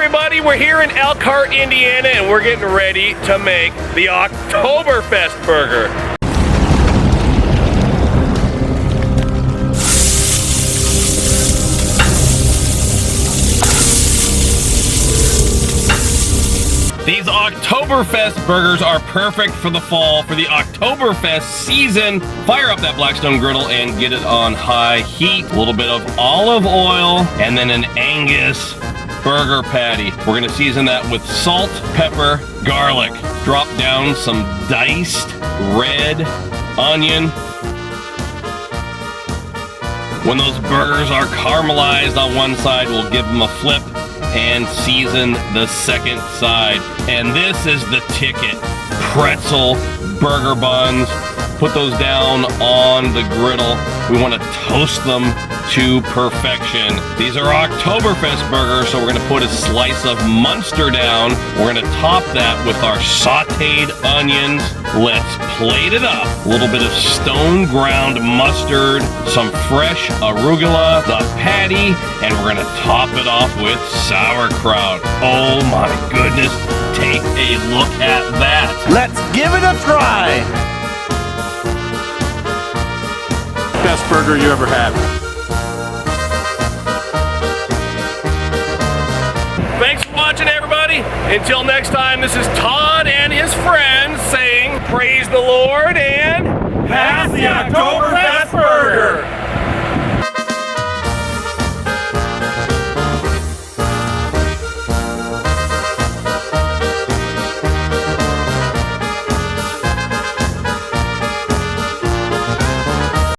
everybody, we're here in Elkhart, Indiana, and we're getting ready to make the Oktoberfest Burger. These Oktoberfest burgers are perfect for the fall, for the Oktoberfest season. Fire up that Blackstone Griddle and get it on high heat. A little bit of olive oil and then an Angus burger patty. We're gonna season that with salt, pepper, garlic. Drop down some diced red onion. When those burgers are caramelized on one side, we'll give them a flip and season the second side. And this is the ticket. Pretzel burger buns. Put those down on the griddle. We want to toast them to perfection. These are Oktoberfest burgers, so we're going to put a slice of Munster down. We're going to top that with our sauteed onions. Let's plate it up. A little bit of stone ground mustard, some fresh arugula, the patty, and we're going to top it off with sauerkraut. Oh my goodness, take a look at that. Let's give it a try. Best burger you ever had. Thanks for watching, everybody. Until next time, this is Todd and his friends saying, praise the Lord and Pass the Oktoberfest Burger.